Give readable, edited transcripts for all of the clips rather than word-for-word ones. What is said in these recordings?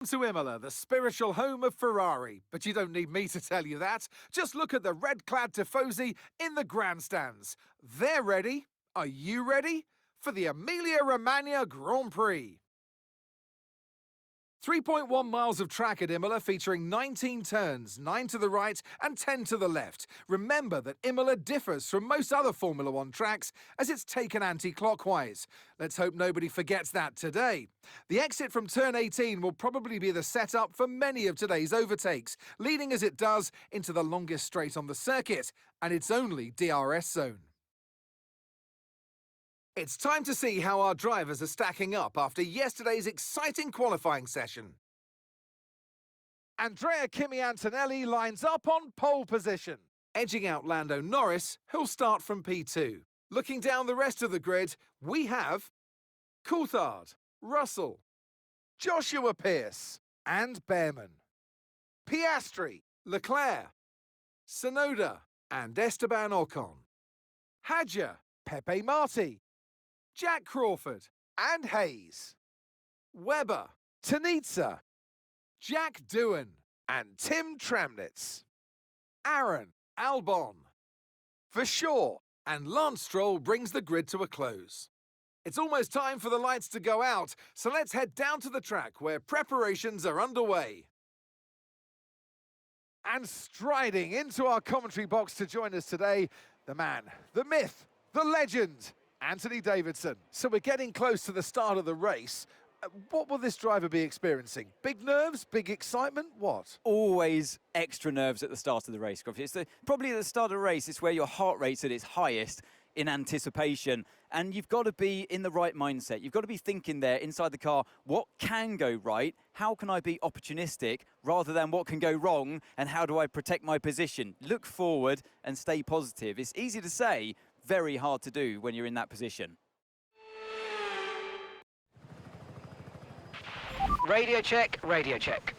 To Imola, the spiritual home of Ferrari. But you don't need me to tell you that. Just look at the red-clad tifosi in the grandstands. They're ready. Are you ready? For the Emilia-Romagna Grand Prix. 3.1 miles of track at Imola featuring 19 turns, 9 to the right and 10 to the left. Remember that Imola differs from most other Formula One tracks as it's taken anti-clockwise. Let's hope nobody forgets that today. The exit from turn 18 will probably be the setup for many of today's overtakes, leading as it does into the longest straight on the circuit, and its only DRS zone. It's time to see how our drivers are stacking up after yesterday's exciting qualifying session. Andrea Kimi Antonelli lines up on pole position, edging out Lando Norris, who'll start from P2. Looking down the rest of the grid, we have Coulthard, Russell, Joshua Pearce, and Behrman, Piastri, Leclerc, Tsunoda, and Esteban Ocon, Hadjar, Pepe Marti, Jack Crawford and Hayes, Webber, Tanitsa, Jack Doohan and Tim Tramnitz, Aaron, Albon, Verschoor and Lance Stroll brings the grid to a close. It's almost time for the lights to go out, so let's head down to the track where preparations are underway. And striding into our commentary box to join us today, the man, the myth, the legend, Anthony Davidson. So we're getting close to the start of the race. What will this driver be experiencing? Big nerves, big excitement, what? Always extra nerves at the start of the race, Gruffy. It's probably at the start of the race, it's where your heart rate's at its highest in anticipation. And you've got to be in the right mindset. You've got to be thinking there inside the car, what can go right? How can I be opportunistic rather than what can go wrong? And how do I protect my position? Look forward and stay positive. It's easy to say, very hard to do when you're in that position. Radio check, radio check.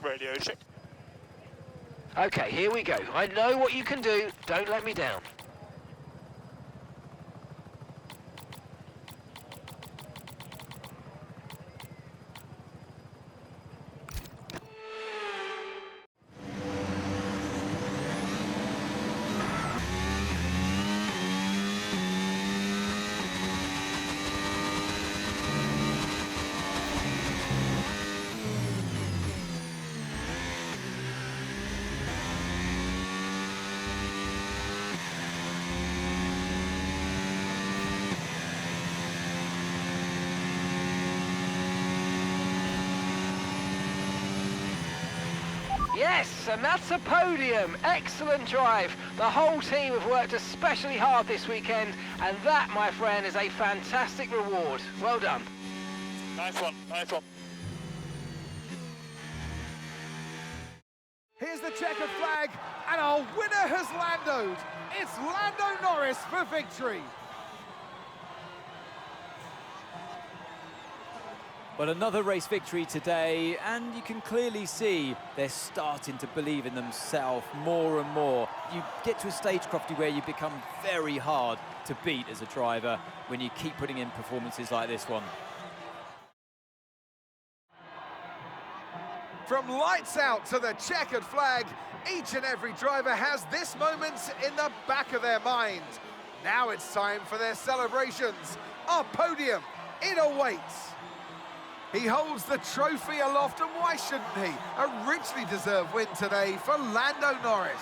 Radio check. Okay, here we go. I know what you can do. Don't let me down. Yes, and that's a podium. Excellent drive. The whole team have worked especially hard this weekend, and that, my friend, is a fantastic reward. Well done. Nice one, nice one. Here's the checkered flag, and our winner has landoed. It's Lando Norris for victory. But another race victory today, and you can clearly see they're starting to believe in themselves more and more. You get to a stage, Crofty, where you become very hard to beat as a driver when you keep putting in performances like this one. From lights out to the checkered flag, each and every driver has this moment in the back of their mind. Now it's time for their celebrations. Our podium, it awaits. He holds the trophy aloft, and why shouldn't he? A richly deserved win today for Lando Norris.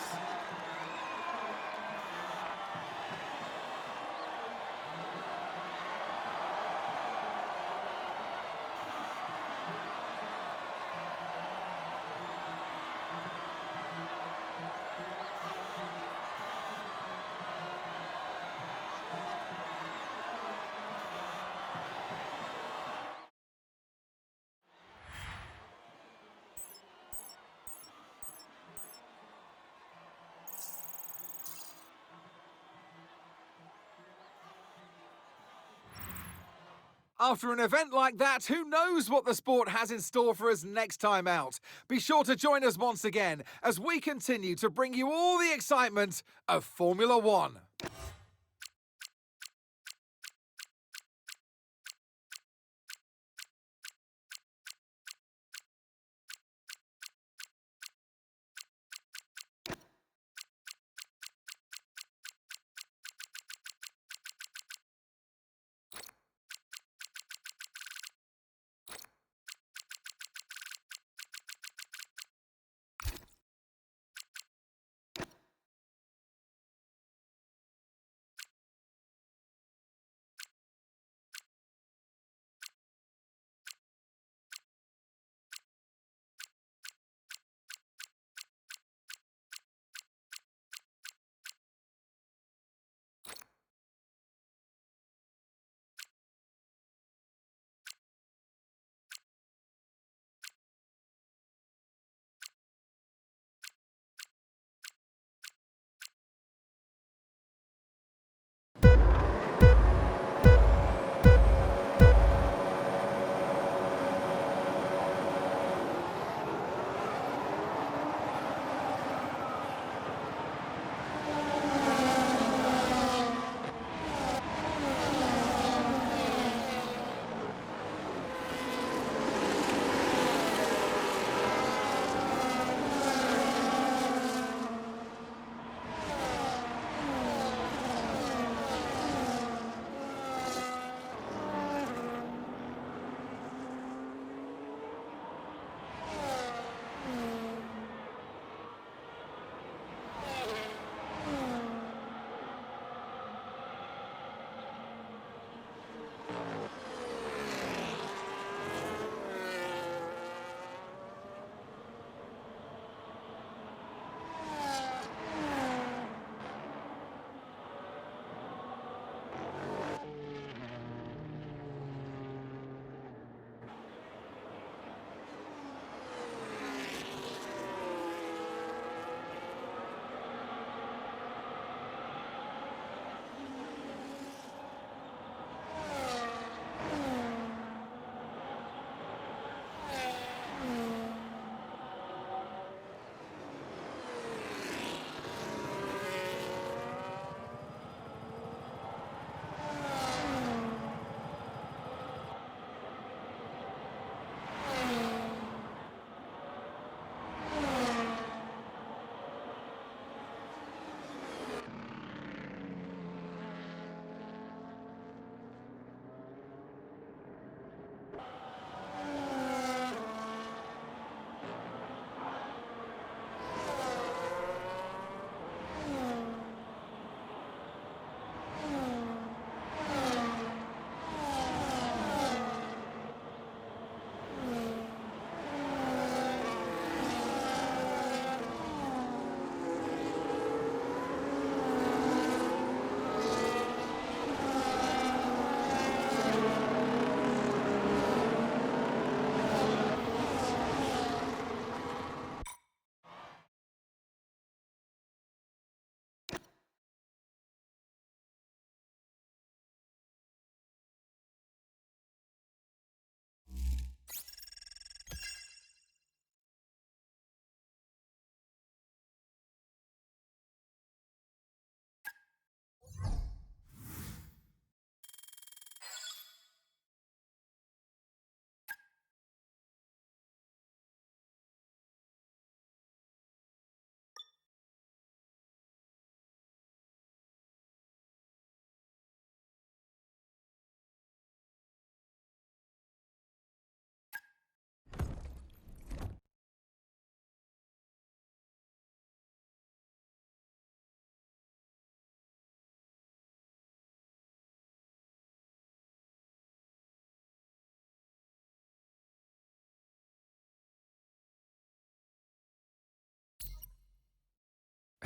After an event like that, who knows what the sport has in store for us next time out? Be sure to join us once again as we continue to bring you all the excitement of Formula One.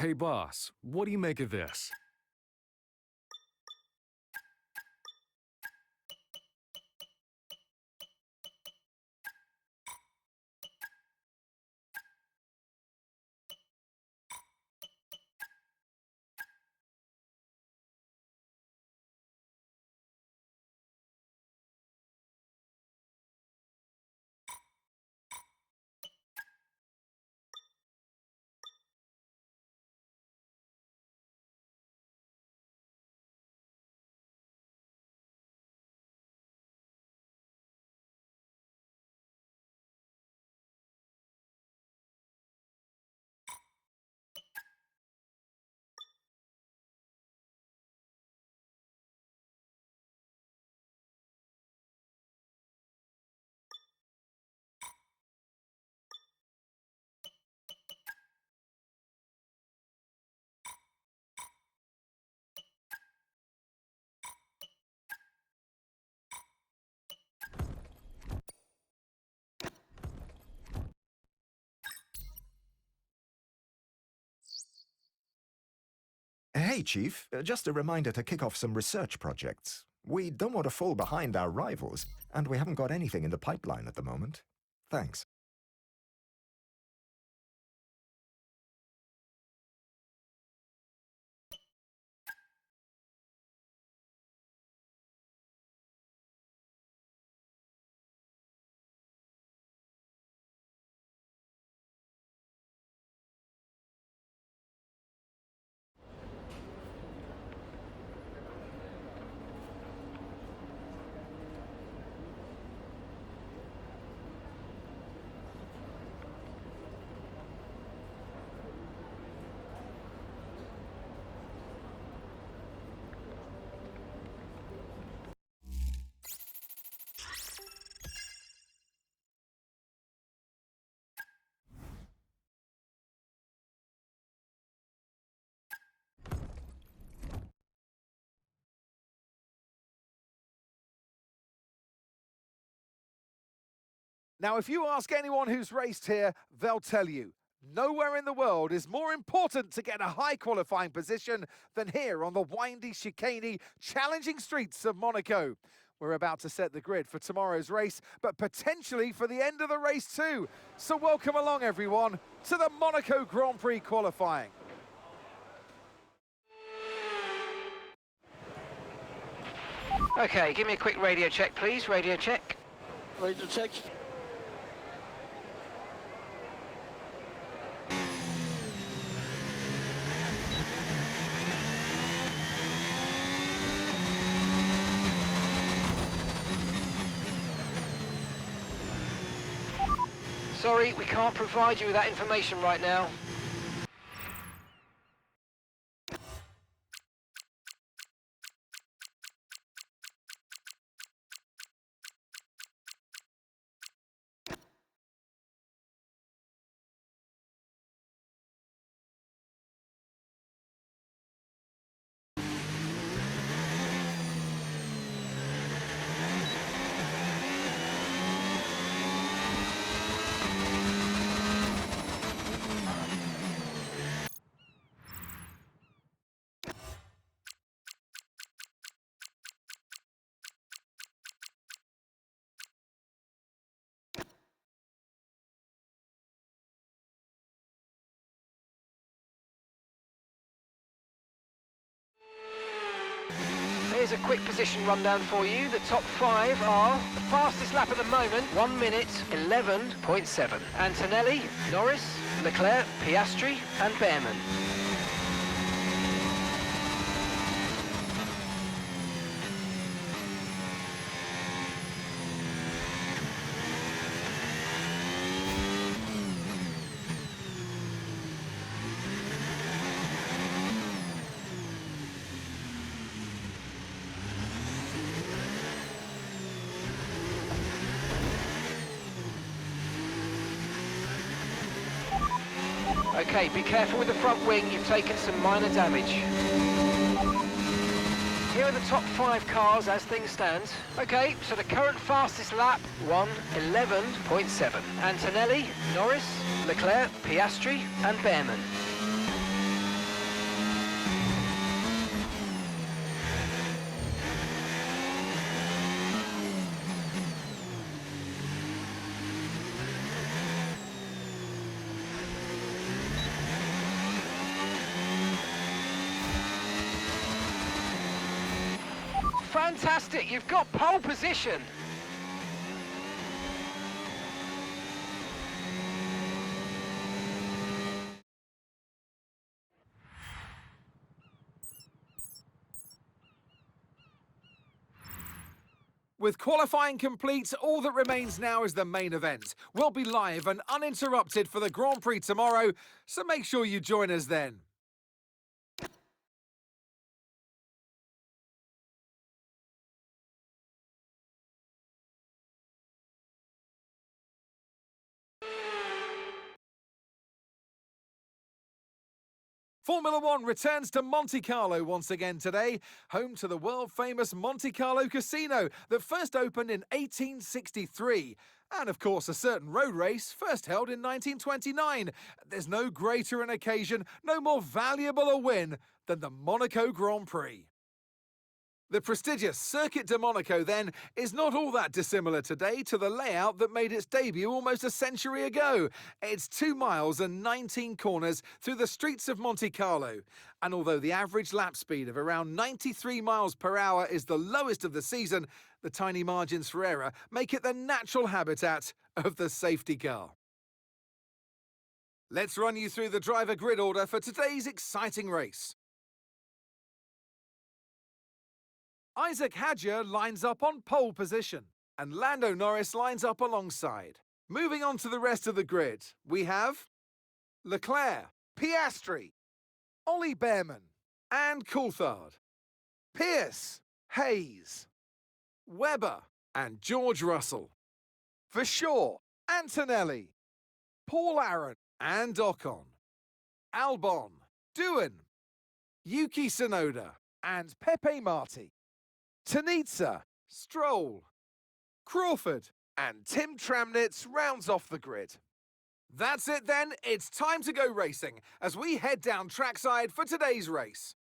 Hey boss, what do you make of this? Hey, Chief. Just a reminder to kick off some research projects. We don't want to fall behind our rivals, and we haven't got anything in the pipeline at the moment. Thanks. Now, if you ask anyone who's raced here, they'll tell you, nowhere in the world is more important to get a high qualifying position than here on the windy, chicaney, challenging streets of Monaco. We're about to set the grid for tomorrow's race, but potentially for the end of the race too. So welcome along, everyone, to the Monaco Grand Prix qualifying. Okay, give me a quick radio check, please. Radio check. Radio check. Sorry, we can't provide you with that information right now. Here's a quick position rundown for you. The top 5 are the fastest lap at the moment, 1 minute 11.7. Antonelli, Norris, Leclerc, Piastri and Behrman. Okay, be careful with the front wing, you've taken some minor damage. Here are the top 5 cars as things stand. Okay, so the current fastest lap, 1:11.7. Antonelli, Norris, Leclerc, Piastri and Behrman. Fantastic, you've got pole position. With qualifying complete, all that remains now is the main event. We'll be live and uninterrupted for the Grand Prix tomorrow, so make sure you join us then. Formula One returns to Monte Carlo once again today, home to the world-famous Monte Carlo Casino that first opened in 1863. And of course, a certain road race first held in 1929. There's no greater an occasion, no more valuable a win than the Monaco Grand Prix. The prestigious Circuit de Monaco, then, is not all that dissimilar today to the layout that made its debut almost a century ago. It's 2 miles and 19 corners through the streets of Monte Carlo. And although the average lap speed of around 93 miles per hour is the lowest of the season, the tiny margins for error make it the natural habitat of the safety car. Let's run you through the driver grid order for today's exciting race. Isack Hadjar lines up on pole position, and Lando Norris lines up alongside. Moving on to the rest of the grid, we have Leclerc, Piastri, Ollie Behrman, and Coulthard, Pierce, Hayes, Webber, and George Russell. For sure, Antonelli, Paul Aaron, and Ocon, Albon, Doohan, Yuki Tsunoda, and Pepe Marti. Tanitsa, Stroll, Crawford, and Tim Tramnitz rounds off the grid. That's it then, it's time to go racing as we head down trackside for today's race.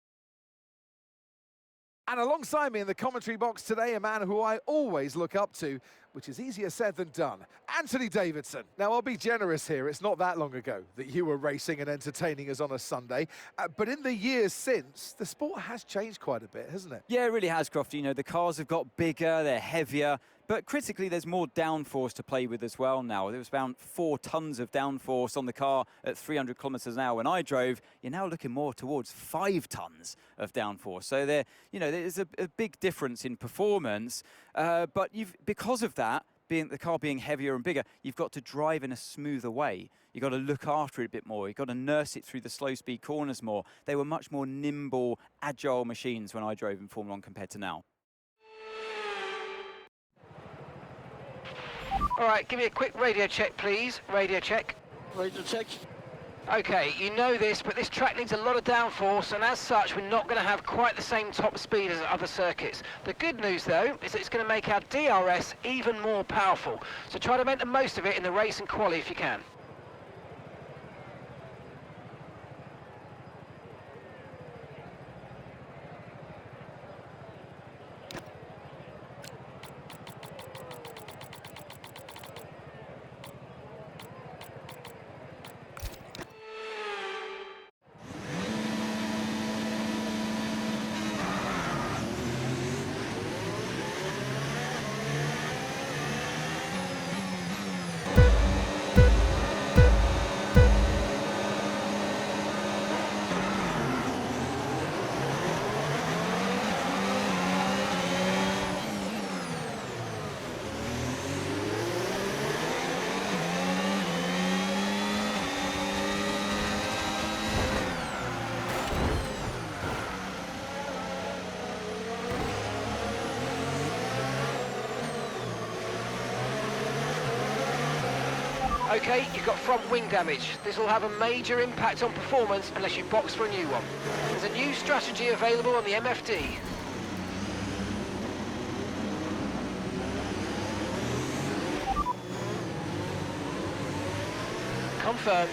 And alongside me in the commentary box today, a man who I always look up to, which is easier said than done, Anthony Davidson. Now, I'll be generous here. It's not that long ago that you were racing and entertaining us on a Sunday. But in the years since, the sport has changed quite a bit, hasn't it? Yeah, it really has, Crofty. You know, the cars have got bigger, they're heavier, but critically, there's more downforce to play with as well now. There was about 4 tons of downforce on the car at 300 kilometers an hour when I drove. You're now looking more towards 5 tons of downforce. So there's a big difference in performance. But because of that, the car being heavier and bigger, you've got to drive in a smoother way. You've got to look after it a bit more. You've got to nurse it through the slow-speed corners more. They were much more nimble, agile machines when I drove in Formula 1 compared to now. All right, give me a quick radio check, please. Radio check. Radio check. Okay, you know this, but this track needs a lot of downforce, and as such, we're not going to have quite the same top speed as other circuits. The good news, though, is that it's going to make our DRS even more powerful. So try to make the most of it in the race and quali if you can. Okay, you've got front wing damage. This will have a major impact on performance unless you box for a new one. There's a new strategy available on the MFD. Confirmed.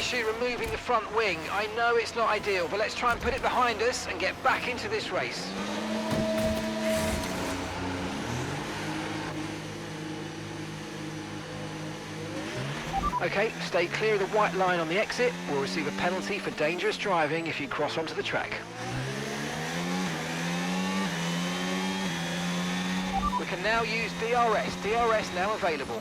issue removing the front wing. I know it's not ideal, but let's try and put it behind us and get back into this race. Okay, stay clear of the white line on the exit. We'll receive a penalty for dangerous driving if you cross onto the track. We can now use DRS. DRS now available.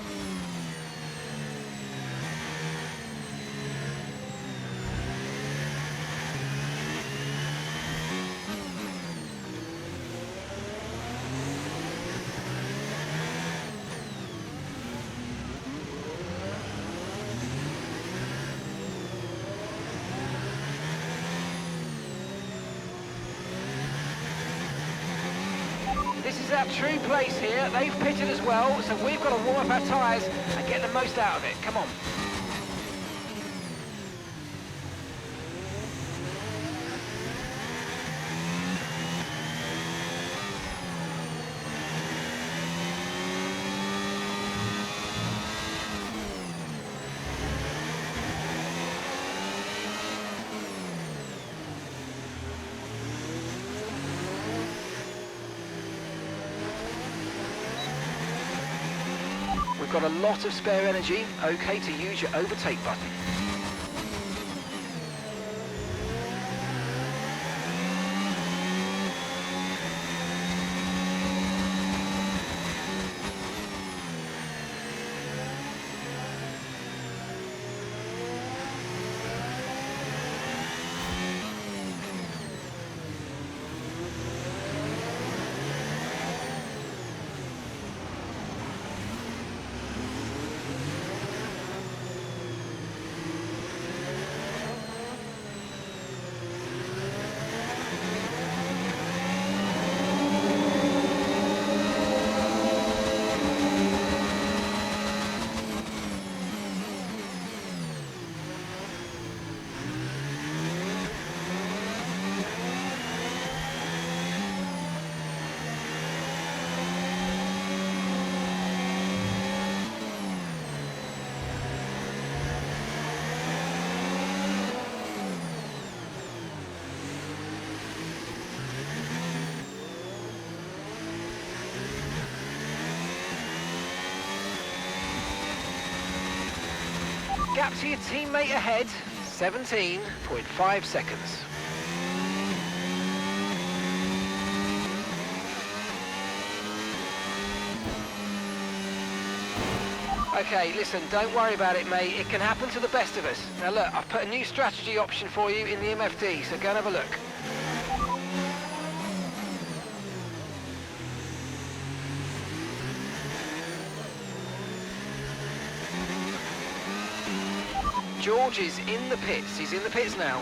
This is our true place here. They've pitted as well, so we've got to warm up our tyres and get the most out of it. Come on. We've got a lot of spare energy, okay to use your overtake button. Gap to your teammate ahead, 17.5 seconds. Okay, listen, don't worry about it, mate. It can happen to the best of us. Now look, I've put a new strategy option for you in the MFD, so go and have a look. George is in the pits. He's in the pits now.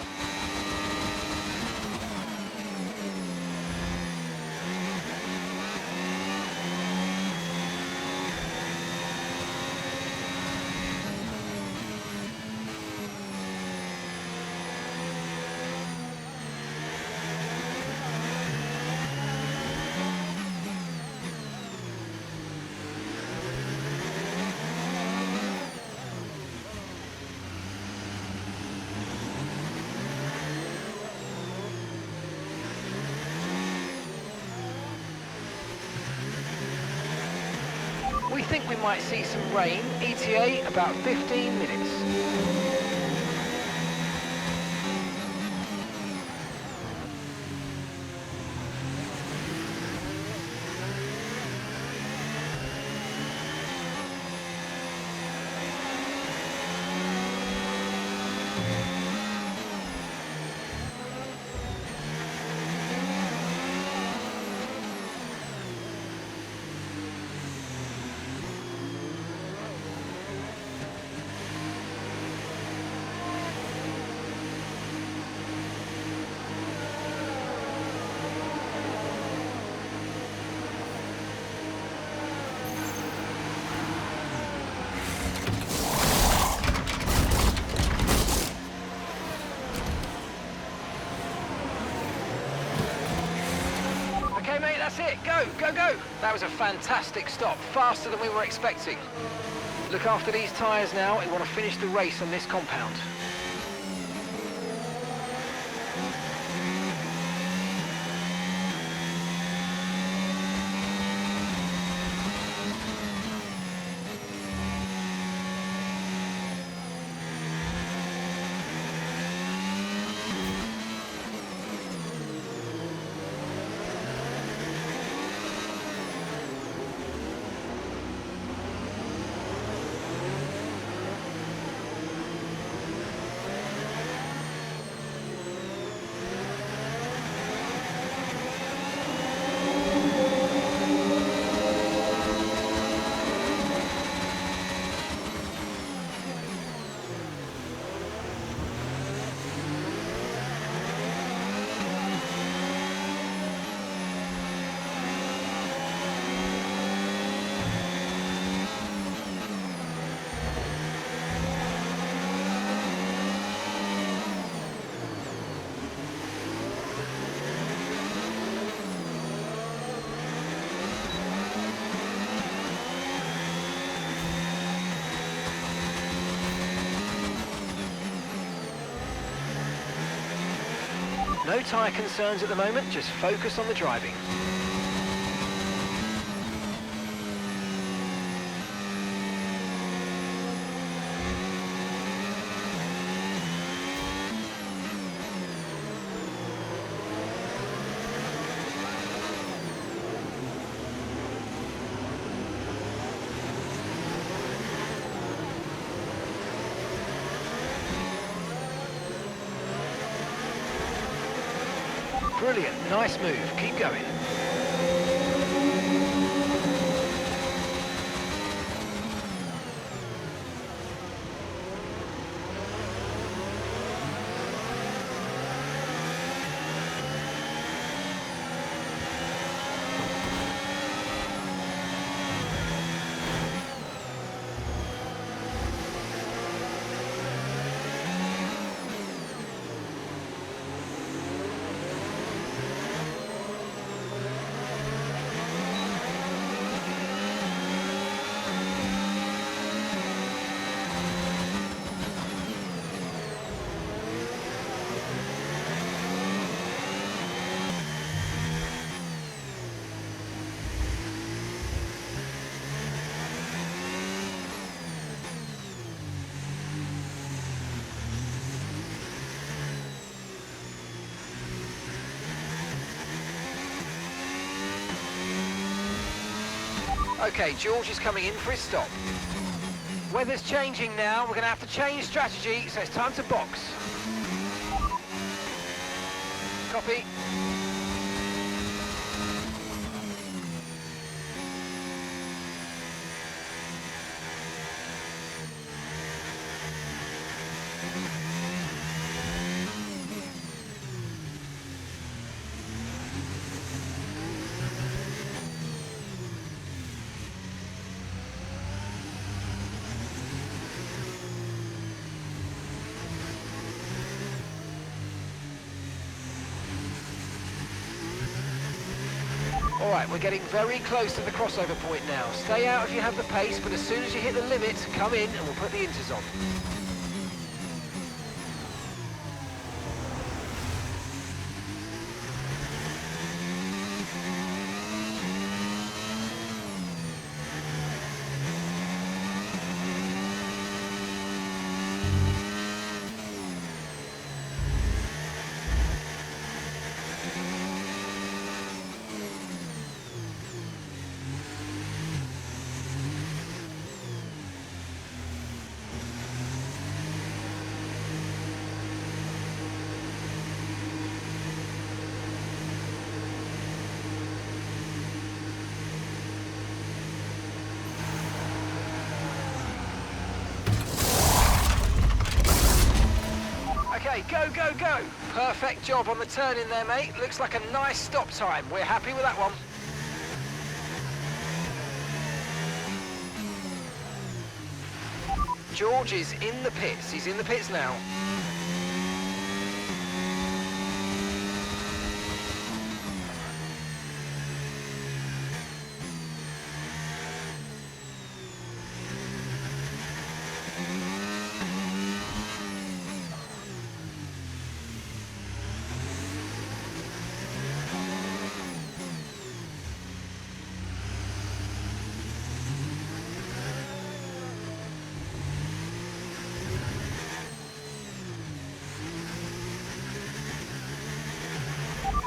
We think we might see some rain, ETA about 15 minutes. Okay, mate, that's it. Go, go, go. That was a fantastic stop, faster than we were expecting. Look after these tyres now. We want to finish the race on this compound. No tyre concerns at the moment, just focus on the driving. Brilliant, nice move, keep going. Okay, George is coming in for his stop. Weather's changing now, we're going to have to change strategy, so it's time to box. Copy. All right, we're getting very close to the crossover point now. Stay out if you have the pace, but as soon as you hit the limit, come in and we'll put the inters on. Okay, go, go, go. Perfect job on the turn in there, mate. Looks like a nice stop time. We're happy with that one. George is in the pits. He's in the pits now.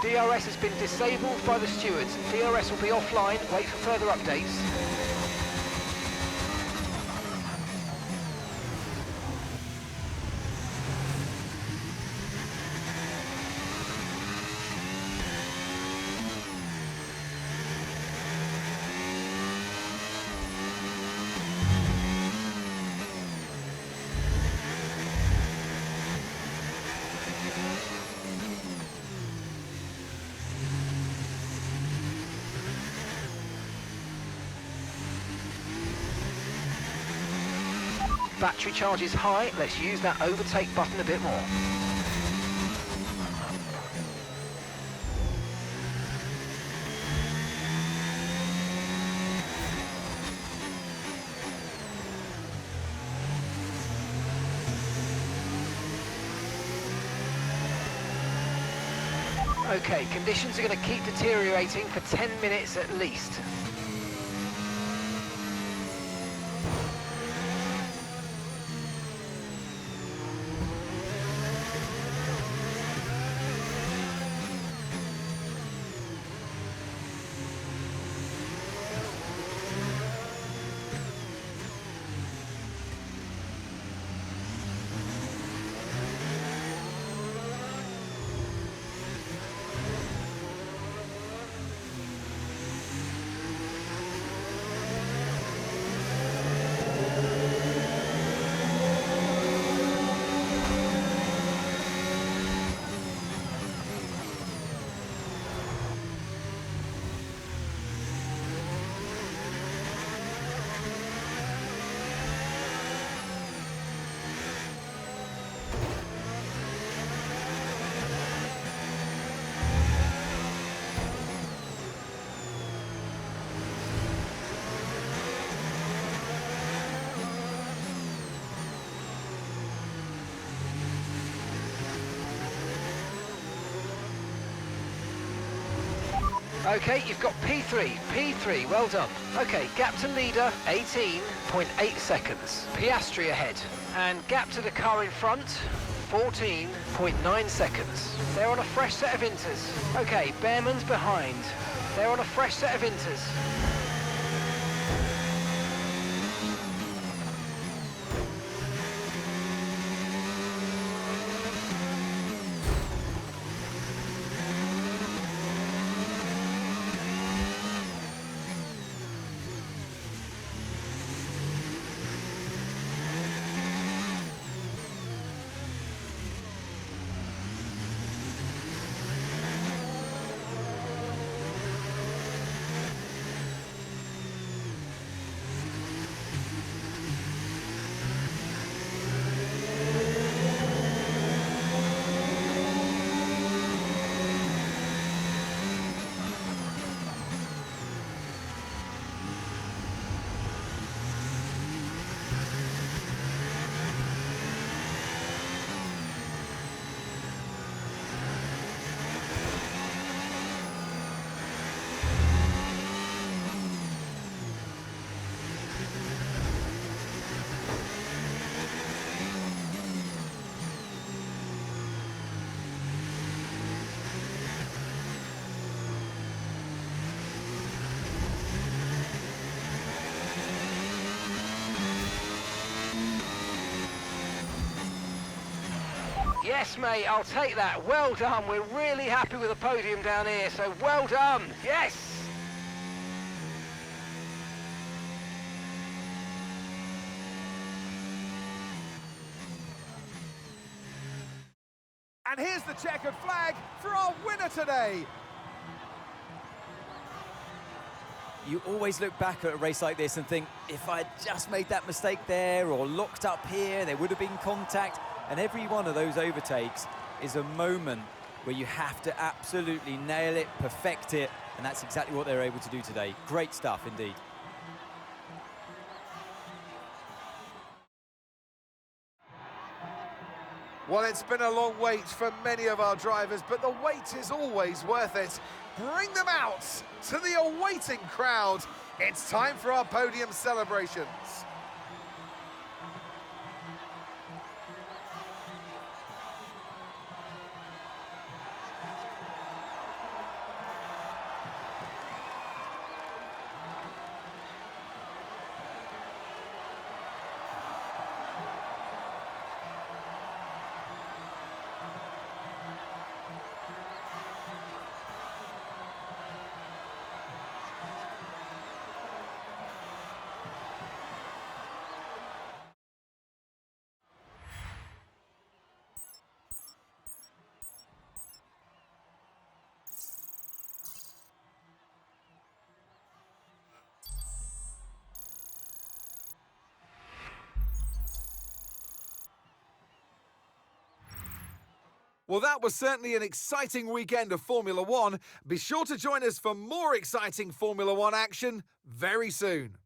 DRS has been disabled by the stewards. DRS will be offline. Wait for further updates. Battery charge is high. Let's use that overtake button a bit more. Okay, conditions are going to keep deteriorating for 10 minutes at least. Okay, you've got P3, well done. Okay, gap to leader, 18.8 seconds. Piastri ahead. And gap to the car in front, 14.9 seconds. They're on a fresh set of inters. Okay, Behrman's behind. They're on a fresh set of inters. Yes, mate, I'll take that. Well done. We're really happy with the podium down here, so well done. Yes! And here's the checkered flag for our winner today. You always look back at a race like this and think, if I'd just made that mistake there or locked up here, there would have been contact. And every one of those overtakes is a moment where you have to absolutely nail it, perfect it, and that's exactly what they were able to do today. Great stuff indeed. Well, it's been a long wait for many of our drivers, but the wait is always worth it. Bring them out to the awaiting crowd. It's time for our podium celebrations. Well, that was certainly an exciting weekend of Formula One. Be sure to join us for more exciting Formula One action very soon.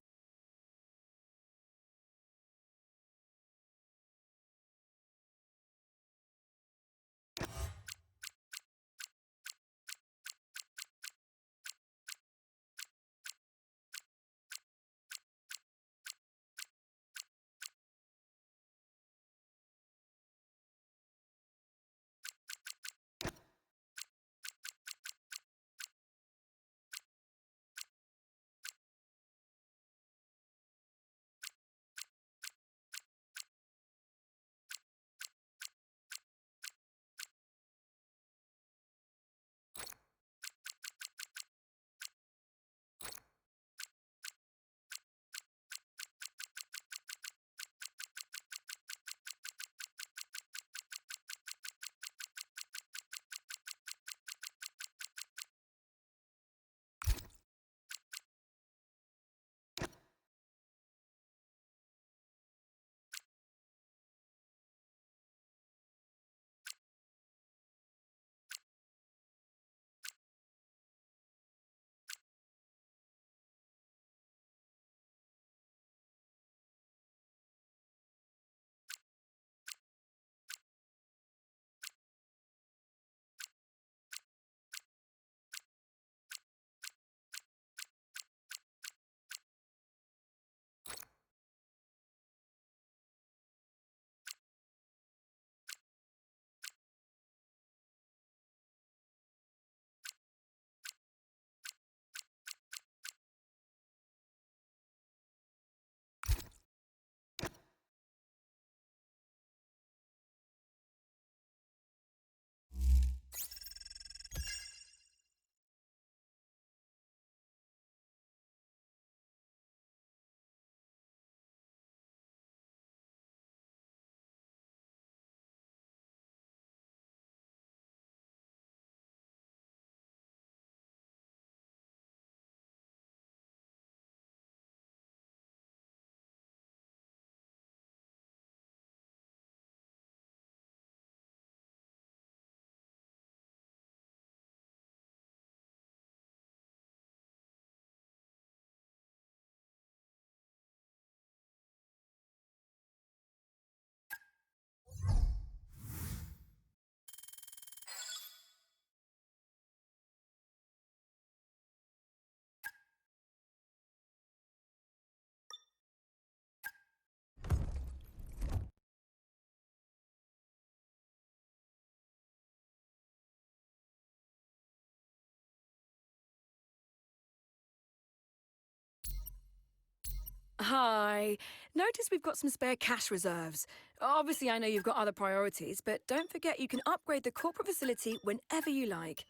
Hi. Notice we've got some spare cash reserves. Obviously, I know you've got other priorities, but don't forget you can upgrade the corporate facility whenever you like.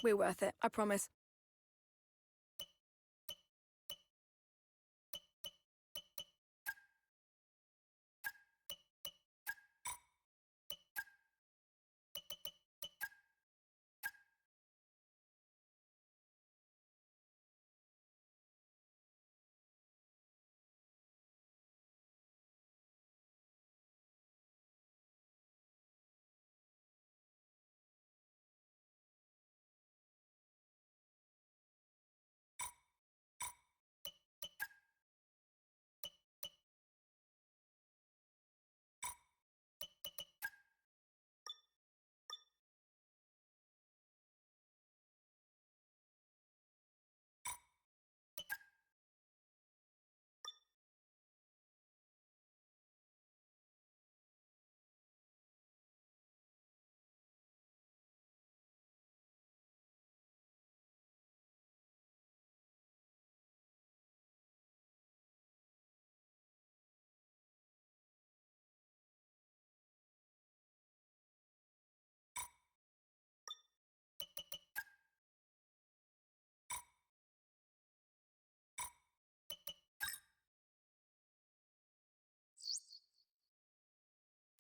We're worth it, I promise.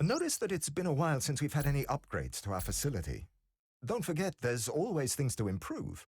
Notice that it's been a while since we've had any upgrades to our facility. Don't forget, there's always things to improve.